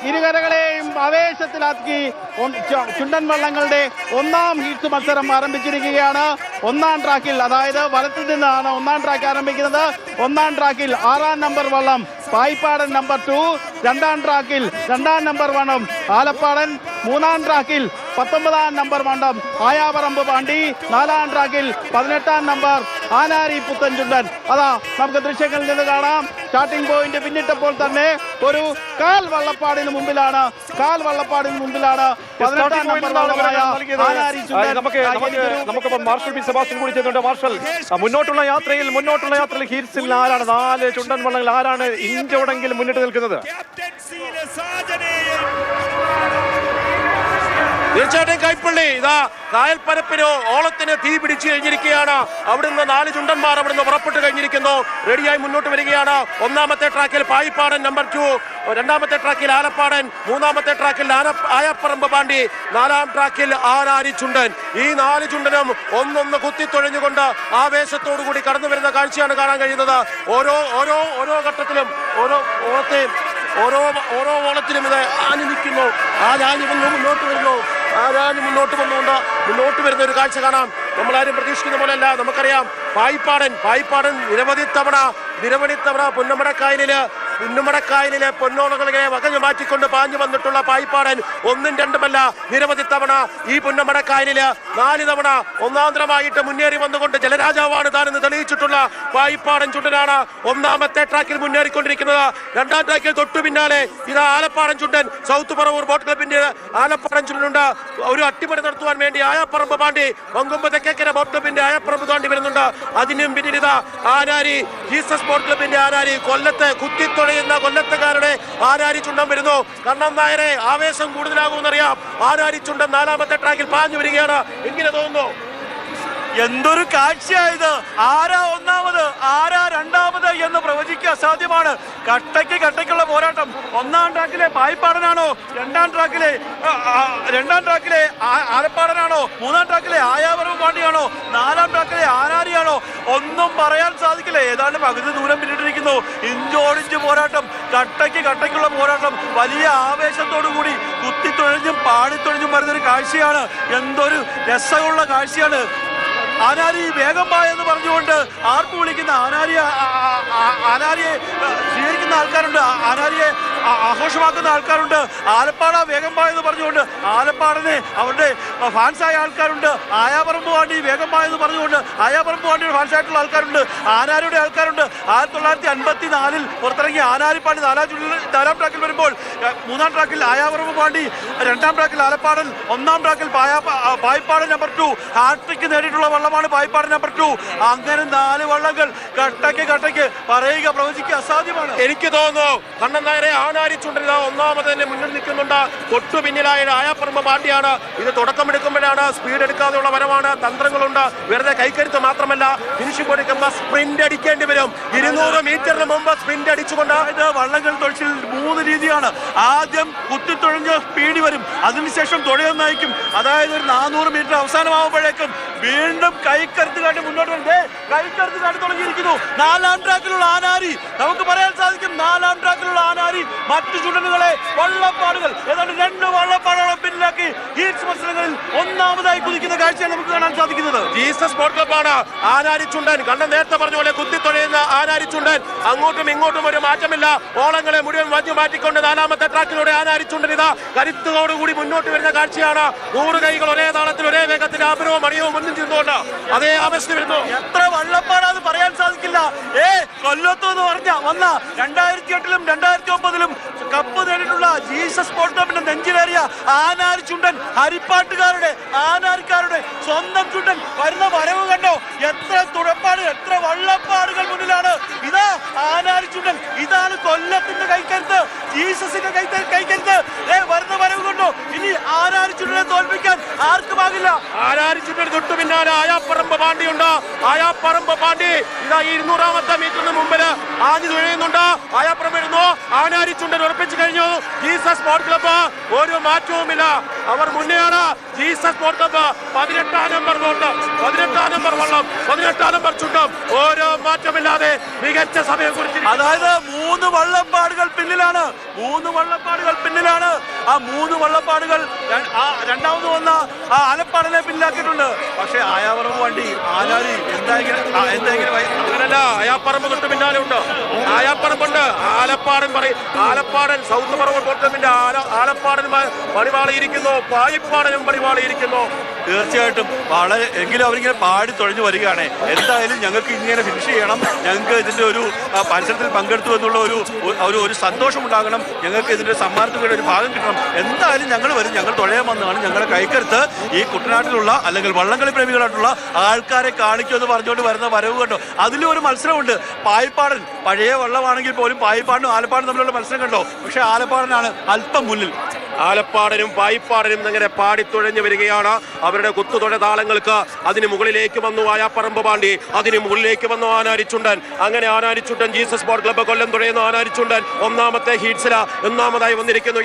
ഇരുകരകളെയും ആവേശത്തിലാക്കി ചുണ്ടൻ വള്ളങ്ങളുടെ ഒന്നാം ഹീറ്റ്സ് മത്സരം ആരംഭിച്ചിരിക്കുകയാണ്. ഒന്നാം ട്രാക്കിൽ, അതായത് വലത്തു നിന്നാണ് ഒന്നാം ട്രാക്ക് ആരംഭിക്കുന്നത്. ഒന്നാം ട്രാക്കിൽ 6-ാം നമ്പർ വള്ളം പായിപ്പാടൻ നമ്പർ 2, 2-ാം ട്രാക്കിൽ 2-ാം നമ്പർ വള്ളം ആലപ്പാടൻ, 3-ാം ട്രാക്കിൽ 19-ാം നമ്പർ വള്ളം ആയാപറമ്പ് പാണ്ടി, 4-ാം ട്രാക്കിൽ 18-ാം നമ്പർ ആനാരി പുത്തൻചുണ്ടൻ. അതാ നമുക്ക് ദൃശ്യങ്ങളിൽ നിന്ന് കാണാം. സ്റ്റാർട്ടിംഗ് പോയിന്റ് പിന്നിട്ടപ്പോൾ തന്നെ ഒരു കാൽ വള്ളപ്പാടിന് മുമ്പിലാണ് 18-ാം നമ്പർ വള്ളമായ ആനാരി ചുണ്ടൻ. നമുക്കിപ്പം മാർഷൽ ബി സെബാസ്റ്റ്യൻ കൂടി ചെയ്യുന്നുണ്ട്. മാർഷൽ, മുന്നോട്ടുള്ള യാത്രയിൽ ഹീറ്റ്സിൽ ആരാണ്, 4 ചുണ്ടൻ വള്ളങ്ങൾ ആരാണ് ഇഞ്ചോടെങ്കിൽ മുന്നിട്ട് നിൽക്കുന്നത്? തീർച്ചയായിട്ടും കൈപ്പള്ളി ഇതാ കായൽപ്പരപ്പിനോ ഓളത്തിന് തീ പിടിച്ചു കഴിഞ്ഞിരിക്കുകയാണ്. അവിടുന്ന് 4 ചുണ്ടന്മാർ അവിടുന്ന് പുറപ്പെട്ട് കഴിഞ്ഞിരിക്കുന്നു, റെഡിയായി മുന്നോട്ട് വരികയാണ്. 1-ാമത്തെ ട്രാക്കിൽ പായിപ്പാടൻ നമ്പർ 2, 2-ാമത്തെ ട്രാക്കിൽ ആലപ്പാടൻ, 3-ാമത്തെ ട്രാക്കിൽ ആയപ്പറമ്പ് പാണ്ടി, 4-ാം ട്രാക്കിൽ ആനാരി ചുണ്ടൻ. ഈ 4 ചുണ്ടനും ഒന്നൊന്ന് കുത്തിത്തൊഴിഞ്ഞുകൊണ്ട് ആവേശത്തോടുകൂടി കടന്നു വരുന്ന കാഴ്ചയാണ് കാണാൻ കഴിയുന്നത്. ഓരോ ഘട്ടത്തിലും ഓരോ ഓളത്തിലും ഇത് ആഞ്ഞു നിൽക്കുന്നു. മുന്നോട്ട് വന്നുകൊണ്ട് മുന്നോട്ട് വരുന്ന ഒരു കാഴ്ച കാണാം. നമ്മളാരും പ്രതീക്ഷിക്കുന്ന പോലെയല്ല. നമുക്കറിയാം പായിപ്പാടൻ നിരവധി തവണ പുന്നമടക്കായലിലെ പൊന്നോളകളെ വകഞ്ഞു മാറ്റിക്കൊണ്ട് പാഞ്ഞു വന്നിട്ടുള്ള പായിപ്പാടൻ 1ഉം 2ഉമല്ല നിരവധി തവണ ഈ പുന്നമടക്കായലില് 4 തവണ ഒന്നാന്തരമായിട്ട് മുന്നേറി വന്നുകൊണ്ട് ജലരാജാവാണ് താനെന്ന് തെളിയിച്ചിട്ടുള്ള പായിപ്പാടൻ ചുണ്ടനാണ് 1-ാമത്തെ ട്രാക്കിൽ മുന്നേറിക്കൊണ്ടിരിക്കുന്നത്. 2-ാം ട്രാക്കിൽ തൊട്ടു പിന്നാലെ ഇത് ആലപ്പാടൻ ചുണ്ടൻ, സൗത്ത് പറവൂർ ബോട്ട് ക്ലബിന്റെ ആലപ്പാടൻ ചുണ്ടനുണ്ട്. ഒരു അട്ടിമറി നടത്തുവാൻ വേണ്ടി ആയപ്പറമ്പ് പാണ്ടി, മങ്കൊമ്പ് തെക്കേക്കര ബോട്ട് ക്ലബിന്റെ ആയപ്പറമ്പ് താണ്ടി വരുന്നുണ്ട്. അതിനും പിന്നിൽ ഇതാ ആനാരി ജീസസ് ബോട്ട് ക്ലബിന്റെ ആനാരി, കൊല്ലത്ത് കുത്തിത്തൊഴയുന്ന കൊല്ലത്തുകാരുടെ ആനാരി ചുണ്ടൻ വരുന്നു. കണ്ണൻ നായരെ ആവേശം കൂടുതലാകുമെന്നറിയാം. ആനാരി ചുണ്ടൻ 4-ാമത്തെ ട്രാക്കിൽ പാഞ്ഞു വരികയാണ്. എങ്ങനെ തോന്നുന്നു? എന്തൊരു കാഴ്ചയായത്! ആരാ ഒന്നാമത്, ആരാ രണ്ടാമത് എന്ന് പ്രവചിക്കുക അസാധ്യമാണ്. കട്ടയ്ക്കുള്ള പോരാട്ടം. 1-ാം ട്രാക്കിലെ പായിപ്പാടനാണോ, 2-ാം ട്രാക്കിലെ ആലപ്പാടനാണോ, 3-ാം ട്രാക്കിലെ ആയാപറമ്പ് പാണ്ടിയാണോ, 4-ാം ട്രാക്കിലെ ആനാരിയാണോ, ഒന്നും പറയാൻ സാധിക്കില്ല. ഏതാണ്ട് പകുതി ദൂരം പിന്നിട്ടിരിക്കുന്നു. ഇഞ്ചോടിഞ്ച് പോരാട്ടം, കട്ടയ്ക്കുള്ള പോരാട്ടം. വലിയ ആവേശത്തോടു കൂടി കുത്തിത്തൊഴിഞ്ഞും പാടിത്തൊഴിഞ്ഞും വരുന്നൊരു കാഴ്ചയാണ്. എന്തൊരു രസമുള്ള കാഴ്ചയാണ്. ആനാരി വേഗം പാ എന്ന് പറഞ്ഞുകൊണ്ട് ആർപ്പ് വിളിക്കുന്ന ആനാരിയെ സ്വീകരിക്കുന്ന ആൾക്കാരുണ്ട്, ആനാരിയെ ആഘോഷമാക്കുന്ന ആൾക്കാരുണ്ട്. ആലപ്പാട വേഗം പാ എന്ന് പറഞ്ഞുകൊണ്ട് ആലപ്പാടനെ അവരുടെ ഫാൻസായ ആൾക്കാരുണ്ട്. ആയാപറമ്പ് പാണ്ടി വേഗം പാ എന്ന് പറഞ്ഞുകൊണ്ട് ആയാപറമ്പ് പാണ്ടിയുടെ ഫാൻസായിട്ടുള്ള ആൾക്കാരുണ്ട്. ആനാരിയുടെ ആൾക്കാരുണ്ട്. 1954 പുറത്തിറങ്ങിയ ആനാരി പാണ്ടി 4-ാം ട്രാക്കിൽ വരുമ്പോൾ 3-ാം ട്രാക്കിൽ ആയാപറമ്പ് പാണ്ടി, 2-ാം ട്രാക്കിൽ ആലപ്പാടൻ, 1-ാം ട്രാക്കിൽ പായിപ്പാടൻ നമ്പർ 2. ഹാട്രിക്ക് നേടിയിട്ടുള്ള വള്ളമാണ് പായിപ്പാടൻ നമ്പർ 2. അങ്ങനെ 4 വള്ളങ്ങൾ കട്ടയ്ക്ക് പറയുക പ്രവചിക്കുക അസാധ്യമാണ്. എനിക്ക് തോന്നുന്നു കണ്ണൻ നായരെ ആനാരി ചുണ്ടൻ 1-ാമത് തന്നെ മുന്നിൽ നിൽക്കുന്നുണ്ട്. തൊട്ടു പിന്നിലായ ആയപ്പറമ്പ് പാണ്ടിയാണ്. ഇത് തുടക്കമെടുക്കുമ്പോഴാണ് സ്പീഡ് എടുക്കാതെയുള്ള വരവാണ്, തന്ത്രങ്ങളുണ്ട്. വെറുതെ കൈക്കരുത്ത് മാത്രമല്ല, ഫിനിഷിംഗ് കൊടുക്കുമ്പോൾ സ്പ്രിന്റ് അടിക്കേണ്ടി വരും. 200 മീറ്ററിന് മുമ്പ് സ്പ്രിന്റ് അടിച്ചുകൊണ്ട് വള്ളങ്ങൾ തൊഴിച്ചിൽ 3 രീതിയാണ്. ആദ്യം കുത്തിത്തൊഴിഞ്ഞ് സ്പീഡ് വരും, അതിനുശേഷം തുഴയൊന്ന് നയിക്കും. അതായത് ഒരു 400 മീറ്റർ അവസാനമാകുമ്പോഴേക്കും വീണ്ടും കൈക്കരുത്ത് കാട്ടി മുന്നോട്ട് കൈക്കരുത്ത് കാട്ടി തുടങ്ങിയിരിക്കുന്നു. 4-ാം ട്രാക്കിലുള്ള ആനാരി, നമുക്ക് പറയാൻ സാധിക്കും 4-ാം ട്രാക്കിലുള്ള ആനാരി മറ്റു ചുണ്ടനുകളെ വള്ളപ്പാടുകൾ ഏതാണ്ട് 2 വള്ളപ്പാടുകളും പിന്നിലാക്കി ഹീറ്റ്സ് മത്സരങ്ങളിൽ 1-ാമതായി കുതിക്കുന്ന കാഴ്ചയാണ് നമുക്ക് കാണാൻ സാധിക്കുന്നത്. ജീസസ് ബോട്ട് ക്ലബ്ബാണ് ആനാരി ചുണ്ടൻ. കണ്ണൻ നേരത്തെ പറഞ്ഞ പോലെ കുത്തിത്തൊഴയുന്ന ആനാരി ചുണ്ടൻ. അങ്ങോട്ടും ഇങ്ങോട്ടും ഒരു മാറ്റമില്ല. ഓളങ്ങളെ മുഴുവൻ വഞ്ഞു മാറ്റിക്കൊണ്ട് 4-ാമത്തെ ട്രാക്കിലൂടെ ആനാരി ചുണ്ടൻ ഇതാ കരുത്തോടുകൂടി മുന്നോട്ട് വരുന്ന കാഴ്ചയാണ്. 100 കൈകൾ ഒരേ താളത്തിൽ ഒരേ വേഗത്തിൽ ആപരവും മണിയവും മുന്നിൽ ചെന്നുകൊണ്ട് അതേ ആവേശത്തിൽ വരുന്നു. എത്ര വള്ളപ്പാടാന്ന് പറയാൻ സാധിക്കില്ല. കൊല്ലത്തു എന്ന് വന്ന 2008-ലും 2009-ലും കപ്പ് നേടിയിട്ടുള്ള ജീസസ് ബോട്ട് ക്ലബിന്റെ നെഞ്ചിലേറിയ ആനാരി ചുണ്ടൻ, ഹരിപ്പാട്ടുകാരുടെ ആനാരിക്കാരുടെ സ്വന്തം ചുണ്ടൻ വരുന്ന വരവ് കണ്ടോ? എത്ര തുഴപ്പാട്, എത്ര വള്ളപ്പാടുകൾ മുന്നിലാണ്. ഇതാ ആനാരി ചുണ്ടൻ, ഇതാണ് കൊല്ലത്തിന്റെ കൈക്കരുത്ത്, ജീസസിന്റെ കൈക്കരുത്ത്. വരുന്ന വരവ് കണ്ടോ? ഇനി ആനാരി ചുണ്ടനെ തോൽപ്പിക്കാൻ ആർക്കുമാകില്ല. ആനാരി ചുണ്ടൻ തൊട്ടു പിന്നാലെ ആയാപ്പറമ്പ് പാണ്ടിയുണ്ട്. ആയാപ്പറമ്പ് പാണ്ടി ഇതാ 200-ാമത്തെ മീറ്ററിന് മുമ്പിൽ ആഞ്ഞു തുഴയുന്നുണ്ട്. ആയാപ്പറമ്പ് വരുന്നു. ആനാരി ചുണ്ടൻ ഉറപ്പിച്ചു കഴിഞ്ഞു. ജീസസ് ബോട്ട് ക്ലബ്ബ് ഒരു മാറ്റവുമില്ല, അവർ മുന്നെയാണ്. ജീസസ് ബോട്ട് ക്ലബ്ബ് 18-ാം നമ്പർ ബോട്ട്, 18-ാം നമ്പർ വള്ളം, 18-ാം നമ്പർ ചുണ്ടം, ഓരോ മാറ്റമില്ലാതെ മികച്ച സമയം കുറിച്ചിരിക്കുന്നു. അതായത് 3 വള്ളപ്പാടുകൾ പിന്നിലാണ് ആ 3 വള്ളപ്പാടുകൾ രണ്ടാമത് വന്ന ആ ആലപ്പാടിനെ പിന്നിലാക്കിയിട്ടുണ്ട്. പക്ഷേ ആയാവറമ്പ് വണ്ടി ആനാരി അങ്ങനല്ല, ആയാപ്പറമ്പ് തൊട്ട് പിന്നാലെ ഉണ്ട്. ആയാപ്പറമ്പുണ്ട്, ആലപ്പാടൻ സൗത്ത് പറമ്പിന്റെ ആലപ്പാടൻ പണിവാളിയിരിക്കുന്നു, പായിപ്പാടനും പണിവാളിയിരിക്കുന്നു. തീർച്ചയായിട്ടും വളരെ എങ്കിലും അവരിങ്ങനെ പാടി തുഴഞ്ഞു വരികയാണ്. എന്തായാലും ഞങ്ങൾക്ക് ഇങ്ങനെ ഫിനിഷ് ചെയ്യണം, ഞങ്ങൾക്ക് ഇതിന്റെ ഒരു മത്സരത്തിൽ പങ്കെടുത്തു എന്നുള്ള ഒരു സന്തോഷം ഉണ്ടാകണം, ഞങ്ങൾക്ക് ഇതിന്റെ സമ്മാനത്തിന്റെ ഒരു ഭാഗം കിട്ടണം. എന്തായാലും ഞങ്ങൾ വരും, ഞങ്ങൾ തുഴയാൻ വന്നതാണ്. ഞങ്ങളുടെ കൈക്കരുത്ത് ഈ കുട്ടനാട്ടിലുള്ള അല്ലെങ്കിൽ വള്ളംകളി പ്രേമികളായിട്ടുള്ള ആൾക്കാരെ കാണിക്കുമെന്ന് പറഞ്ഞുകൊണ്ട് വരുന്ന വരവ് കണ്ടോ. അതിലും ഒരു മത്സരമുണ്ട്. പായിപ്പാടൻ പഴയ വള്ളമാണെങ്കിൽ പോലും പായിപ്പാടനും ആലപ്പാടനും തമ്മിലുള്ള മത്സരം കണ്ടോ. പക്ഷെ ആലപ്പാടനാണ് അല്പം മുന്നിൽ. ആലപ്പാടനും പായിപ്പാടനും അങ്ങനെ പാടിത്തുഴഞ്ഞു വരികയാണ്. അവരുടെ കുത്തുതൊഴ താളങ്ങൾക്ക് അതിന് മുകളിലേക്ക് വന്നു ആയാപ്പറമ്പ് പാണ്ടി, അതിന് മുകളിലേക്ക് വന്നു ആനാരിച്ചുണ്ടൻ. അങ്ങനെ ആനാരിച്ചുണ്ടൻ ജീസസ് ബോർഡ് ക്ലബ്ബ് കൊല്ലം തുഴയുന്ന ആനാരിച്ചുണ്ടൻ ഒന്നാമത്തെ ഹീറ്റ്സില ഒന്നാമതായി വന്നിരിക്കുന്നു.